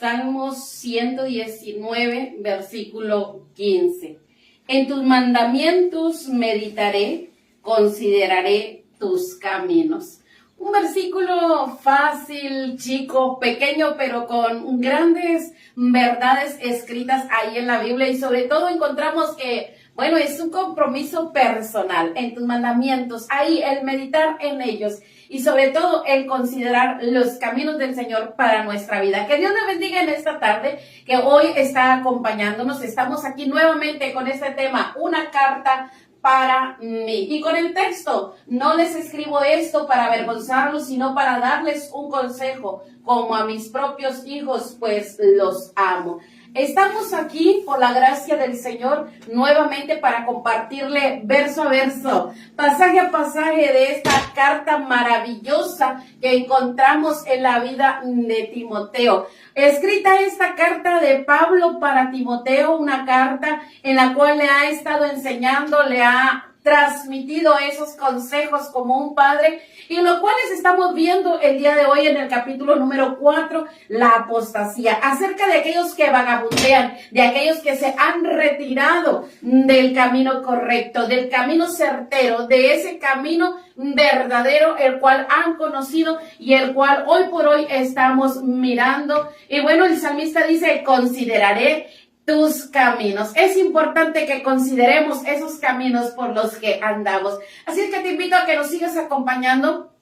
Salmos 119, versículo 15. En tus mandamientos meditaré, consideraré tus caminos. Un versículo fácil, chico, pequeño, pero con grandes verdades escritas ahí en la Biblia. Y sobre todo encontramos que, bueno, es un compromiso personal en tus mandamientos, ahí el meditar en ellos. Y sobre todo el considerar los caminos del Señor para nuestra vida. Que Dios nos bendiga en esta tarde, que hoy está acompañándonos. Estamos aquí nuevamente con este tema, una carta para mí. Y con el texto, no les escribo esto para avergonzarlos, sino para darles un consejo, como a mis propios hijos, pues los amo. Estamos aquí por la gracia del Señor nuevamente para compartirle verso a verso, pasaje a pasaje de esta carta maravillosa que encontramos en la vida de Timoteo. Escrita esta carta de Pablo para Timoteo, una carta en la cual le ha estado enseñando, le ha transmitido esos consejos como un padre, y lo cual estamos viendo el día de hoy en el capítulo número 4, la apostasía, acerca de aquellos que vagabundean, de aquellos que se han retirado del camino correcto, del camino certero, de ese camino verdadero, el cual han conocido y el cual hoy por hoy estamos mirando. Y bueno, el salmista dice, consideraré tus caminos. Es importante que consideremos esos caminos por los que andamos. Así es que te invito a que nos sigas acompañando.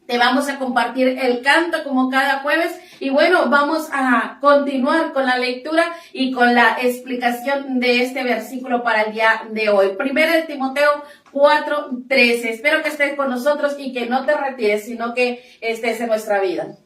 Te vamos a compartir el canto como cada jueves. Y bueno, vamos a continuar con la lectura y con la explicación de este versículo para el día de hoy. Primero de Timoteo 4:13. Espero que estés con nosotros y que no te retires, sino que estés en nuestra vida.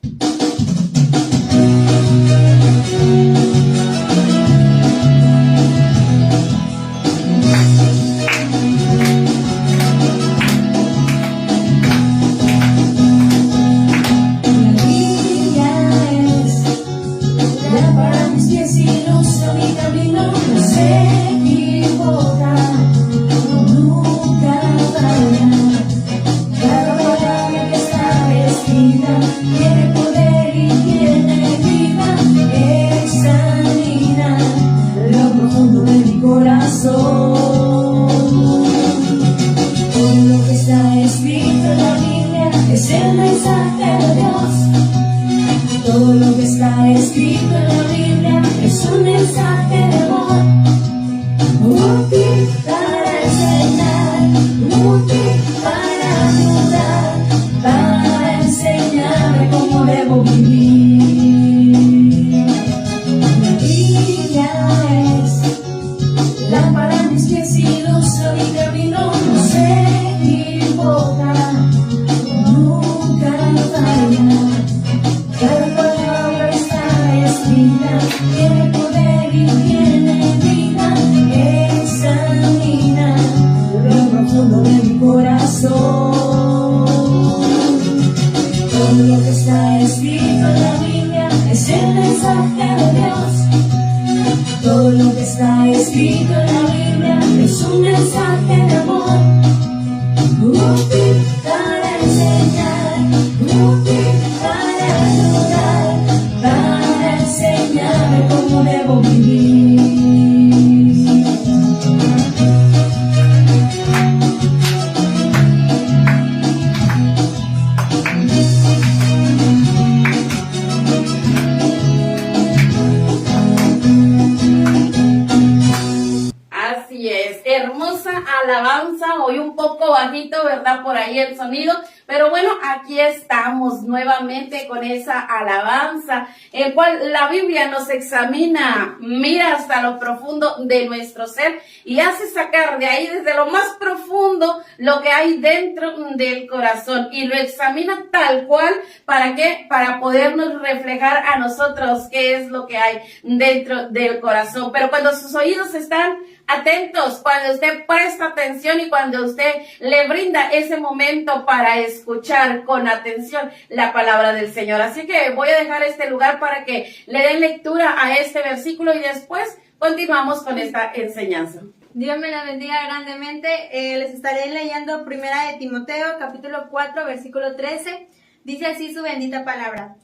Alabanza, hoy un poco bajito, ¿verdad? Por ahí el sonido, pero bueno, aquí estamos nuevamente con esa alabanza, el cual la Biblia nos examina, mira hasta lo profundo de nuestro ser y hace sacar de ahí desde lo más profundo lo que hay dentro del corazón y lo examina tal cual, ¿para qué? Para podernos reflejar a nosotros qué es lo que hay dentro del corazón. Pero cuando sus oídos están atentos, cuando usted presta atención y cuando usted le brinda ese momento para escuchar con atención la palabra del Señor. Así que voy a dejar este lugar para que le den lectura a este versículo y después continuamos con esta enseñanza. Dios me la bendiga grandemente. Les estaré leyendo primera de Timoteo, capítulo 4, versículo 13. Dice así su bendita palabra.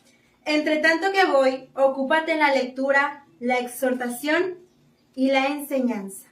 Entre tanto que voy, ocúpate en la lectura, la exhortación y la enseñanza.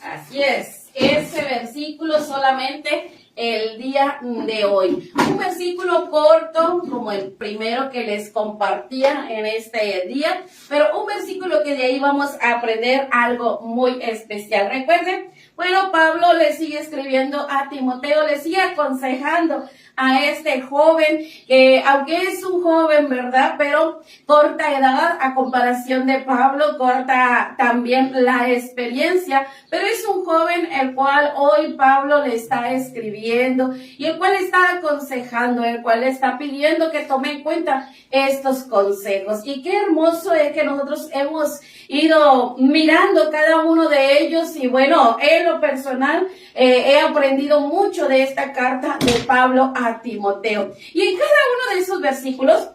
Así es, ese versículo solamente el día de hoy. Un versículo corto, como el primero que les compartía en este día, pero un versículo que de ahí vamos a aprender algo muy especial. Recuerden, bueno, Pablo le sigue escribiendo a Timoteo, le sigue aconsejando a este joven, que aunque es un joven, ¿verdad? Pero corta edad a comparación de Pablo, corta también la experiencia, pero es un joven el cual hoy Pablo le está escribiendo y el cual está aconsejando, el cual le está pidiendo que tome en cuenta estos consejos. Y qué hermoso es que nosotros hemos ido mirando cada uno de ellos y bueno, en lo personal he aprendido mucho de esta carta de Pablo a Timoteo. Y en cada uno de esos versículos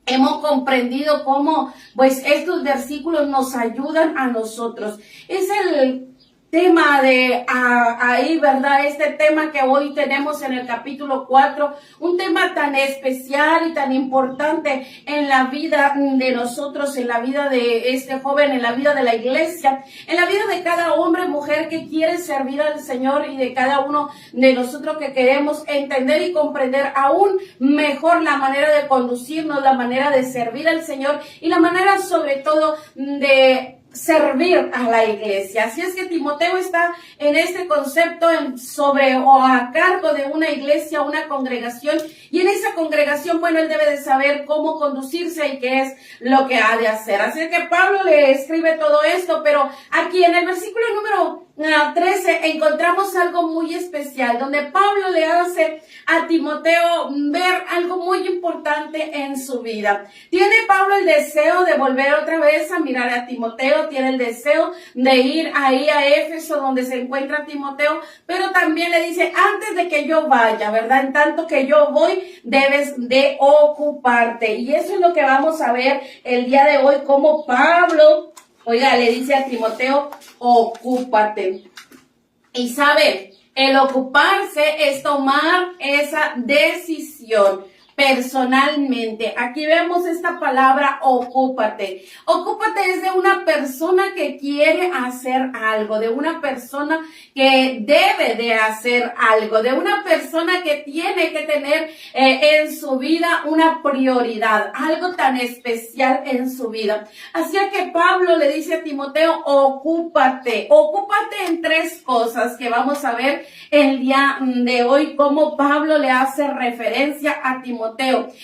hemos comprendido cómo pues estos versículos nos ayudan a nosotros. Es el tema de ahí, ¿verdad? Este tema que hoy tenemos en el capítulo 4, un tema tan especial y tan importante en la vida de nosotros, en la vida de este joven, en la vida de la iglesia, en la vida de cada hombre, mujer que quiere servir al Señor y de cada uno de nosotros que queremos entender y comprender aún mejor la manera de conducirnos, la manera de servir al Señor y la manera sobre todo de servir a la iglesia. Así es que Timoteo está en este concepto sobre o a cargo de una iglesia, una congregación, y en esa congregación, bueno, él debe de saber cómo conducirse y qué es lo que ha de hacer. Así es que Pablo le escribe todo esto, pero aquí en el versículo número 13 encontramos algo muy especial, donde Pablo le hace a Timoteo ver algo muy importante en su vida. Tiene Pablo el deseo de volver otra vez a mirar a Timoteo, tiene el deseo de ir ahí a Éfeso donde se encuentra Timoteo, pero también le dice, antes de que yo vaya, ¿verdad? En tanto que yo voy, debes de ocuparte. Y eso es lo que vamos a ver el día de hoy, cómo Pablo, oiga, le dice a Timoteo, ocúpate. Y sabe, el ocuparse es tomar esa decisión personalmente. Aquí vemos esta palabra, ocúpate. Ocúpate es de una persona que quiere hacer algo, de una persona que debe de hacer algo, de una persona que tiene que tener en su vida una prioridad, algo tan especial en su vida. Así que Pablo le dice a Timoteo, ocúpate. Ocúpate en tres cosas que vamos a ver el día de hoy, cómo Pablo le hace referencia a Timoteo.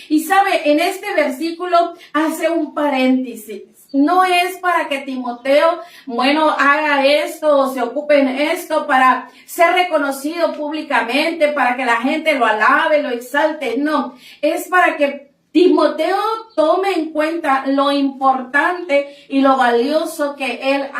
Y sabe, en este versículo hace un paréntesis. No es para que Timoteo, bueno, haga esto o se ocupe en esto para ser reconocido públicamente, para que la gente lo alabe, lo exalte. No, es para que Timoteo tome en cuenta lo importante y lo valioso que él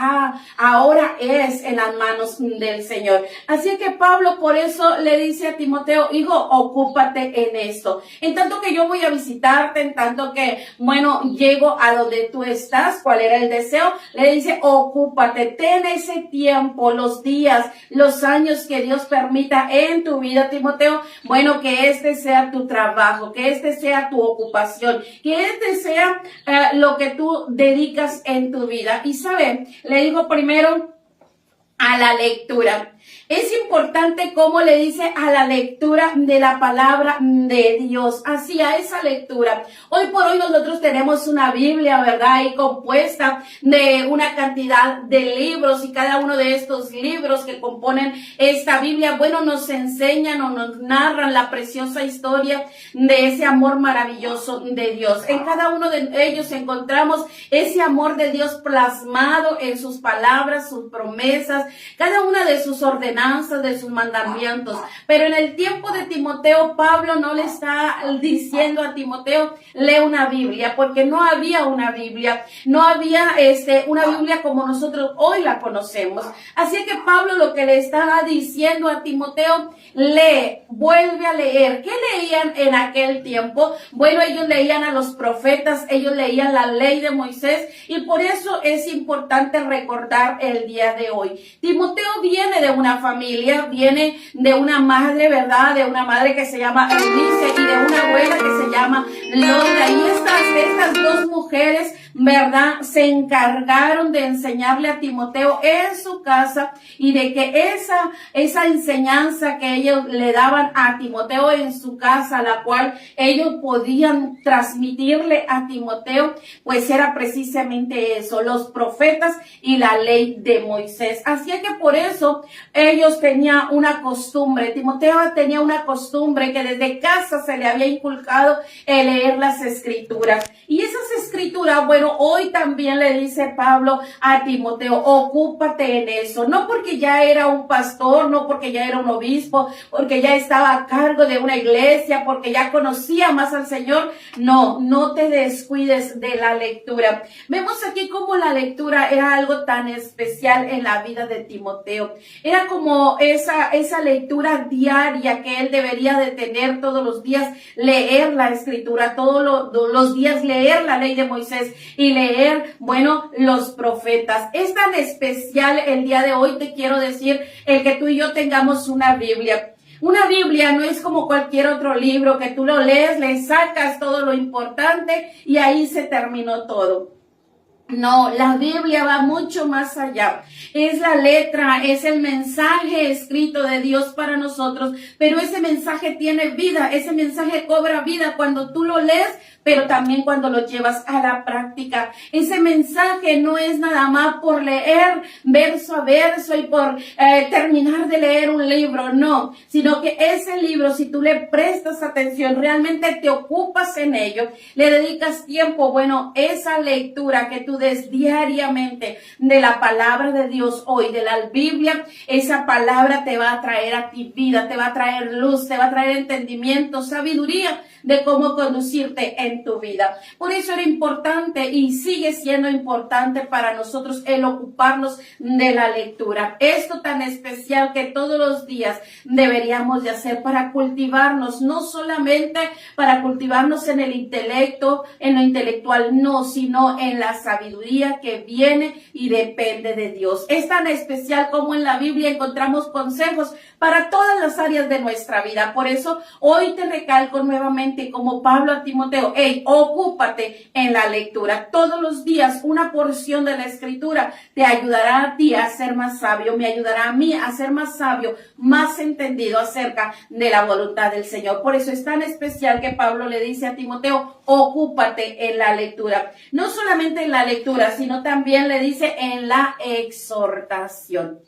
ahora es en las manos del Señor. Así que Pablo por eso le dice a Timoteo, hijo, ocúpate en esto. En tanto que yo voy a visitarte, en tanto que, bueno, llego a donde tú estás, ¿cuál era el deseo? Le dice, ocúpate, ten ese tiempo, los días, los años que Dios permita en tu vida, Timoteo. Bueno, que este sea tu trabajo, que este sea tu ocupación, que este sea lo que tú dedicas en tu vida. Y sabe, le digo primero a la lectura. Es importante cómo le dice a la lectura de la palabra de Dios, así a esa lectura. Hoy por hoy nosotros tenemos una Biblia, ¿verdad? Y compuesta de una cantidad de libros, y cada uno de estos libros que componen esta Biblia, bueno, nos enseñan o nos narran la preciosa historia de ese amor maravilloso de Dios. En cada uno de ellos encontramos ese amor de Dios plasmado en sus palabras, sus promesas, cada una de sus ordenanzas, de sus mandamientos. Pero en el tiempo de Timoteo, Pablo no le está diciendo a Timoteo, lee una Biblia, porque no había una Biblia, no había una Biblia como nosotros hoy la conocemos. Así que Pablo lo que le está diciendo a Timoteo, lee, vuelve a leer. ¿Qué leían en aquel tiempo? Bueno, ellos leían a los profetas, ellos leían la ley de Moisés, y por eso es importante recordar el día de hoy. Timoteo viene de una una familia, viene de una madre, ¿verdad? De una madre que se llama Eunice y de una abuela que se llama Loida. Y estas dos mujeres, ¿verdad? Se encargaron de enseñarle a Timoteo en su casa y de que esa enseñanza que ellos le daban a Timoteo en su casa, la cual ellos podían transmitirle a Timoteo, pues era precisamente eso, los profetas y la ley de Moisés. Así que por eso ellos tenían una costumbre, Timoteo tenía una costumbre que desde casa se le había inculcado el leer las escrituras. Y esas escrituras, bueno, hoy también le dice Pablo a Timoteo, ocúpate en eso, no porque ya era un pastor, no porque ya era un obispo, porque ya estaba a cargo de una iglesia, porque ya conocía más al Señor. No te descuides de la lectura. Vemos aquí cómo la lectura era algo tan especial en la vida de Timoteo. Era como esa lectura diaria que él debería de tener todos los días, leer la escritura, todos los días leer la ley de Moisés y leer, bueno, los profetas. Es tan especial el día de hoy, te quiero decir, el que tú y yo tengamos una Biblia. Una Biblia no es como cualquier otro libro que tú lo lees, le sacas todo lo importante y ahí se terminó todo. No, la Biblia va mucho más allá. Es la letra, es el mensaje escrito de Dios para nosotros, pero ese mensaje tiene vida, ese mensaje cobra vida cuando tú lo lees, pero también cuando lo llevas a la práctica. Ese mensaje no es nada más por leer verso a verso y por terminar de leer un libro, no, sino que ese libro, si tú le prestas atención, realmente te ocupas en ello, le dedicas tiempo, bueno, esa lectura que tú des diariamente de la palabra de Dios hoy, de la Biblia, esa palabra te va a traer a ti vida, te va a traer luz, te va a traer entendimiento, sabiduría de cómo conducirte en tu vida. Por eso era importante y sigue siendo importante para nosotros el ocuparnos de la lectura. Esto tan especial que todos los días deberíamos de hacer para cultivarnos, no solamente para cultivarnos en el intelecto, en lo intelectual, no, sino en la sabiduría que viene y depende de Dios. Es tan especial como en la Biblia encontramos consejos para todas las áreas de nuestra vida. Por eso hoy te recalco nuevamente como Pablo a Timoteo, ocúpate en la lectura. Todos los días una porción de la escritura te ayudará a ti a ser más sabio, me ayudará a mí a ser más sabio, más entendido acerca de la voluntad del Señor. Por eso es tan especial que Pablo le dice a Timoteo, ocúpate en la lectura. No solamente en la lectura, sino también le dice en la exhortación.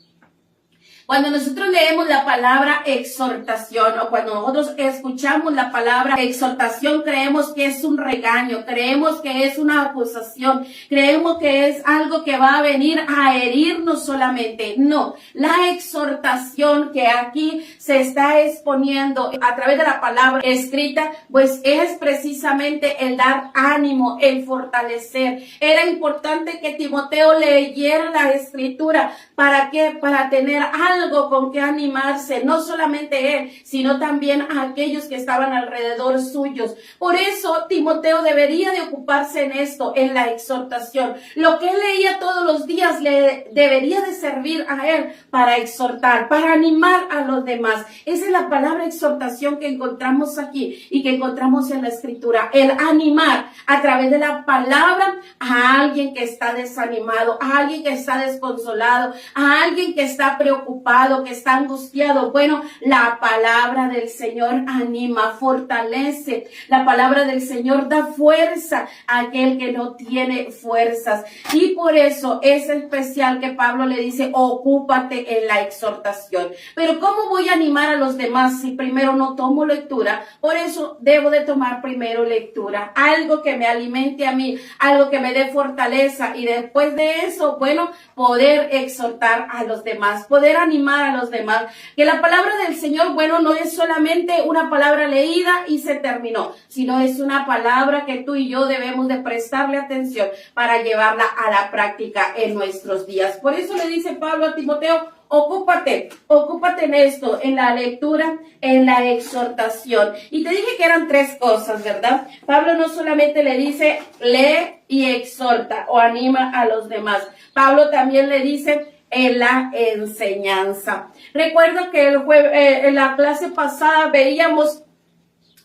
Cuando nosotros leemos la palabra exhortación o cuando nosotros escuchamos la palabra exhortación, creemos que es un regaño, creemos que es una acusación, creemos que es algo que va a venir a herirnos solamente. No, la exhortación que aquí se está exponiendo a través de la palabra escrita, pues es precisamente el dar ánimo, el fortalecer. Era importante que Timoteo leyera la escritura. ¿Para qué? Para tener algo con que animarse, no solamente él, sino también a aquellos que estaban alrededor suyos. Por eso Timoteo debería de ocuparse en esto, en la exhortación. Lo que él leía todos los días le debería de servir a él para exhortar, para animar a los demás. Esa es la palabra exhortación que encontramos aquí y que encontramos en la escritura. El animar a través de la palabra a alguien que está desanimado, a alguien que está desconsolado, a alguien que está preocupado, que está angustiado. Bueno, la palabra del Señor anima, fortalece. La palabra del Señor da fuerza a aquel que no tiene fuerzas. Y por eso es especial que Pablo le dice, ocúpate en la exhortación. Pero ¿cómo voy a animar a los demás si primero no tomo lectura? Por eso debo de tomar primero lectura. Algo que me alimente a mí, algo que me dé fortaleza. Y después de eso, bueno, poder exhortar a los demás, poder animar a los demás. Que la palabra del Señor, bueno, no es solamente una palabra leída y se terminó, sino es una palabra que tú y yo debemos de prestarle atención para llevarla a la práctica en nuestros días. Por eso le dice Pablo a Timoteo, ocúpate en esto, en la lectura, en la exhortación. Y te dije que eran tres cosas, ¿verdad? Pablo no solamente le dice, lee y exhorta o anima a los demás. Pablo también le dice, en la enseñanza. Recuerdo que en la clase pasada veíamos,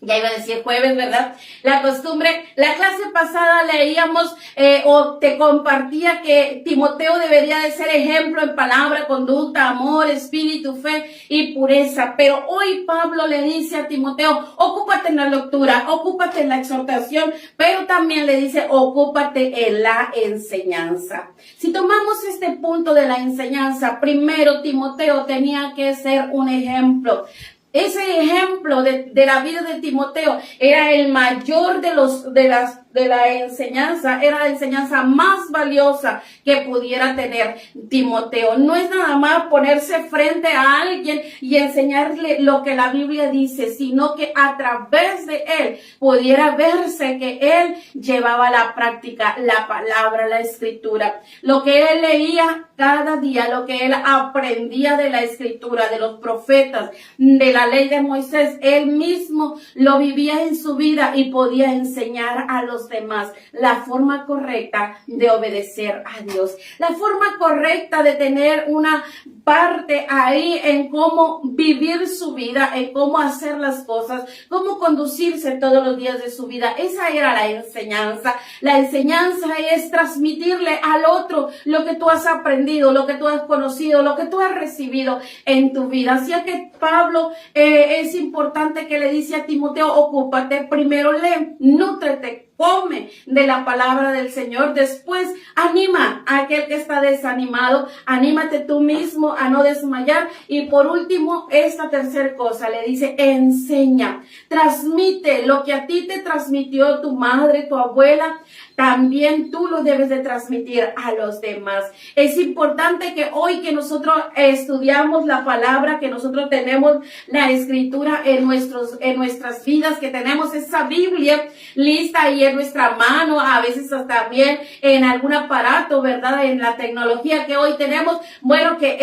ya iba a decir jueves, ¿verdad? La clase pasada leíamos o te compartía que Timoteo debería de ser ejemplo en palabra, conducta, amor, espíritu, fe y pureza. Pero hoy Pablo le dice a Timoteo, ocúpate en la lectura, ocúpate en la exhortación, pero también le dice, ocúpate en la enseñanza. Si tomamos este punto de la enseñanza, primero Timoteo tenía que ser un ejemplo. Ese ejemplo de la vida de Timoteo era el mayor de la enseñanza, era la enseñanza más valiosa que pudiera tener Timoteo. No es nada más ponerse frente a alguien y enseñarle lo que la Biblia dice, sino que a través de él pudiera verse que él llevaba a la práctica la palabra, la escritura. Lo que él leía cada día, lo que él aprendía de la escritura, de los profetas, de la ley de Moisés, él mismo lo vivía en su vida y podía enseñar a los demás la forma correcta de obedecer a Dios, la forma correcta de tener una parte ahí en cómo vivir su vida, en cómo hacer las cosas, cómo conducirse todos los días de su vida. Esa era la enseñanza. La enseñanza es transmitirle al otro lo que tú has aprendido, lo que tú has conocido, lo que tú has recibido en tu vida. Así que Pablo es importante que le dice a Timoteo, ocúpate, primero lee, nútrete, come de la palabra del Señor. Después anima a aquel que está desanimado, anímate tú mismo a no desmayar. Y por último, esta tercera cosa, le dice, enseña, transmite lo que a ti te transmitió tu madre, tu abuela, también tú lo debes de transmitir a los demás. Es importante que hoy que nosotros estudiamos la palabra, que nosotros tenemos la escritura en nuestras vidas, que tenemos esa Biblia lista ahí en nuestra mano, a veces hasta también en algún aparato, ¿verdad? En la tecnología que hoy tenemos, bueno, que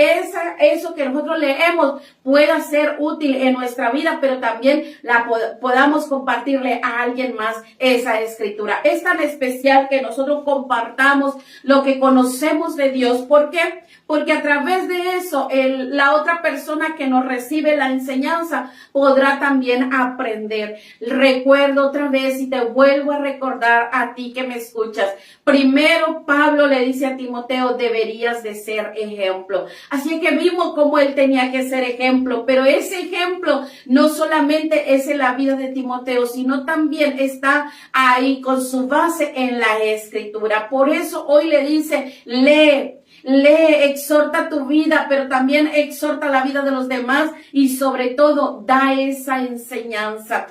eso que nosotros leemos pueda ser útil en nuestra vida, pero también podamos compartirle a alguien más esa escritura. Es tan especial que nosotros compartamos lo que conocemos de Dios. ¿Por qué? Porque a través de eso, la otra persona que nos recibe la enseñanza podrá también aprender. Recuerdo otra vez y te vuelvo a recordar a ti que me escuchas. Primero, Pablo le dice a Timoteo, deberías de ser ejemplo. Así que vimos cómo él tenía que ser ejemplo, pero ese ejemplo no solamente es en la vida de Timoteo, sino también está ahí con su base en la escritura. Por eso hoy le dice, lee, exhorta tu vida, pero también exhorta la vida de los demás y sobre todo da esa enseñanza,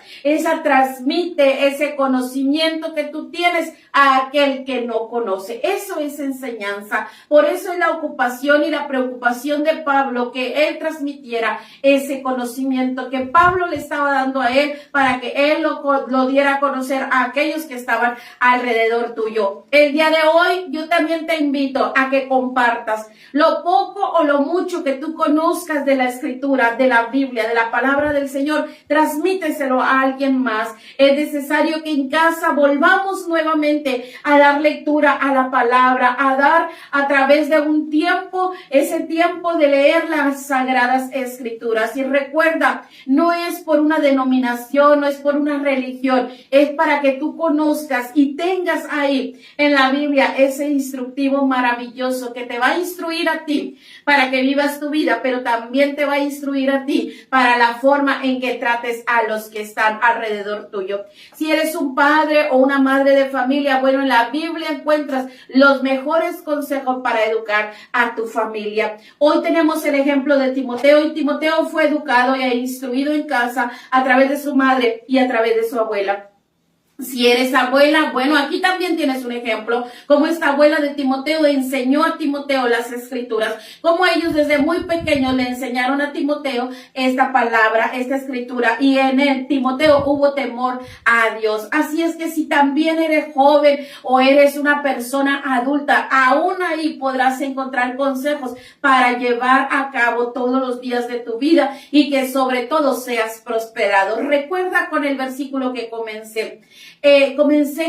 transmite ese conocimiento que tú tienes a aquel que no conoce. Eso es enseñanza. Por eso es la ocupación y la preocupación de Pablo que él transmitiera ese conocimiento que Pablo le estaba dando a él para que él lo diera a conocer a aquellos que estaban alrededor tuyo. El día de hoy yo también te invito a que compartas lo poco o lo mucho que tú conozcas de la escritura, de la Biblia, de la palabra del Señor, transmíteselo a alguien más. Es necesario que en casa volvamos nuevamente a dar lectura a la palabra, a dar a través de un tiempo, ese tiempo de leer las sagradas escrituras. Y recuerda, no es por una denominación, no es por una religión, es para que tú conozcas y tengas ahí en la Biblia ese instructivo maravilloso que te va a instruir a ti para que vivas tu vida, pero también te va a instruir a ti para la forma en que trates a los que están alrededor tuyo. Si eres un padre o una madre de familia, bueno, en la Biblia encuentras los mejores consejos para educar a tu familia. Hoy tenemos el ejemplo de Timoteo, y Timoteo fue educado e instruido en casa a través de su madre y a través de su abuela. Si eres abuela, bueno, aquí también tienes un ejemplo, como esta abuela de Timoteo enseñó a Timoteo las escrituras, como ellos desde muy pequeños le enseñaron a Timoteo esta palabra, esta escritura, y en él, Timoteo, hubo temor a Dios. Así es que si también eres joven o eres una persona adulta, aún ahí podrás encontrar consejos para llevar a cabo todos los días de tu vida y que sobre todo seas prosperado. Recuerda con el versículo que comencé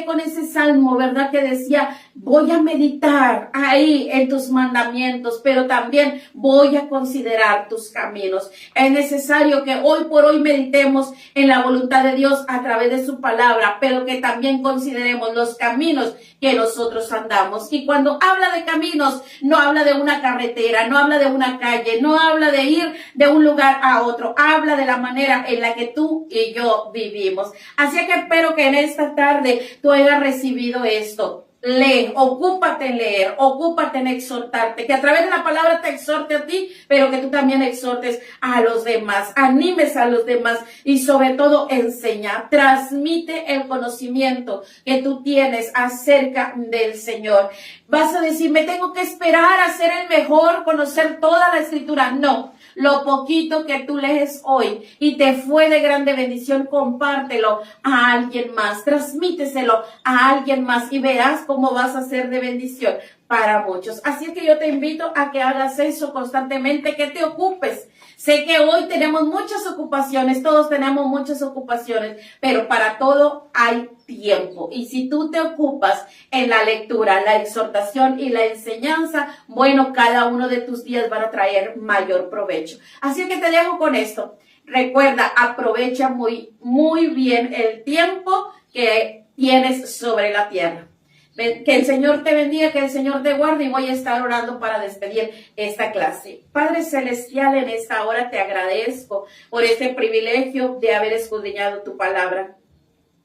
con ese salmo, ¿verdad? Que decía, voy a meditar ahí en tus mandamientos, pero también voy a considerar tus caminos. Es necesario que hoy por hoy meditemos en la voluntad de Dios a través de su palabra, pero que también consideremos los caminos que nosotros andamos. Y cuando habla de caminos, no habla de una carretera, no habla de una calle, no habla de ir de un lugar a otro, habla de la manera en la que tú y yo vivimos. Así que espero que en esta tarde tú hayas recibido esto. Lee, ocúpate en leer, ocúpate en exhortarte, que a través de la palabra te exhorte a ti, pero que tú también exhortes a los demás, animes a los demás y sobre todo enseña, transmite el conocimiento que tú tienes acerca del Señor. Vas a decir, me tengo que esperar a ser el mejor, conocer toda la escritura. No. Lo poquito que tú lees hoy y te fue de grande bendición, compártelo a alguien más, transmíteselo a alguien más y verás cómo vas a ser de bendición para muchos. Así es que yo te invito a que hagas eso constantemente, que te ocupes. Sé que hoy tenemos muchas ocupaciones, todos tenemos muchas ocupaciones, pero para todo hay tiempo. Y si tú te ocupas en la lectura, la exhortación y la enseñanza, bueno, cada uno de tus días van a traer mayor provecho. Así que te dejo con esto. Recuerda, aprovecha muy bien el tiempo que tienes sobre la tierra. Que el Señor te bendiga, que el Señor te guarde y voy a estar orando para despedir esta clase. Padre Celestial, en esta hora te agradezco por este privilegio de haber escudriñado tu palabra.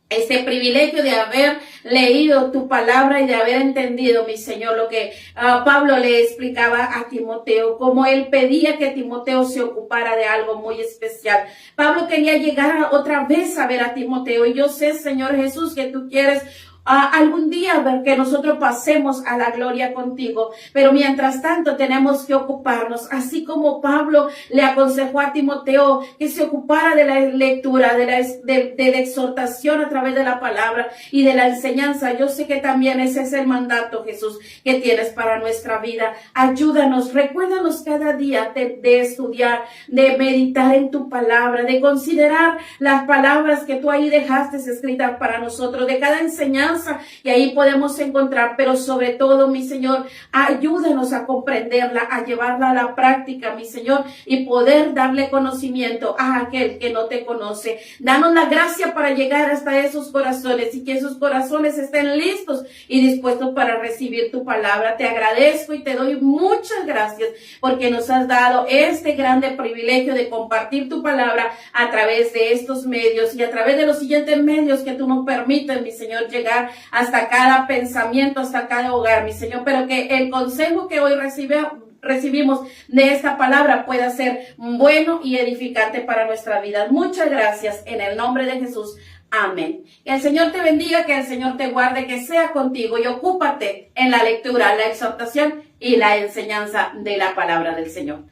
Este privilegio de haber leído tu palabra y de haber entendido, mi Señor, lo que Pablo le explicaba a Timoteo, como él pedía que Timoteo se ocupara de algo muy especial. Pablo quería llegar otra vez a ver a Timoteo y yo sé, Señor Jesús, que tú quieres algún día ver que nosotros pasemos a la gloria contigo, pero mientras tanto tenemos que ocuparnos, así como Pablo le aconsejó a Timoteo que se ocupara de la lectura, de la exhortación a través de la palabra y de la enseñanza. Yo sé que también ese es el mandato, Jesús, que tienes para nuestra vida. Ayúdanos, recuérdanos cada día de estudiar, de meditar en tu palabra, de considerar las palabras que tú ahí dejaste escritas para nosotros, de cada enseñanza y ahí podemos encontrar, pero sobre todo, mi Señor, ayúdanos a comprenderla, a llevarla a la práctica, mi Señor, y poder darle conocimiento a aquel que no te conoce. Danos la gracia para llegar hasta esos corazones y que esos corazones estén listos y dispuestos para recibir tu palabra. Te agradezco y te doy muchas gracias porque nos has dado este grande privilegio de compartir tu palabra a través de estos medios y a través de los siguientes medios que tú nos permites, mi Señor, llegar hasta cada pensamiento, hasta cada hogar, mi Señor, pero que el consejo que hoy recibimos de esta palabra pueda ser bueno y edificante para nuestra vida. Muchas gracias en el nombre de Jesús. Amén. Que el Señor te bendiga, que el Señor te guarde, que sea contigo y ocúpate en la lectura, la exhortación y la enseñanza de la palabra del Señor.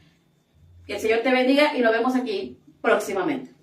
Que el Señor te bendiga y nos vemos aquí próximamente.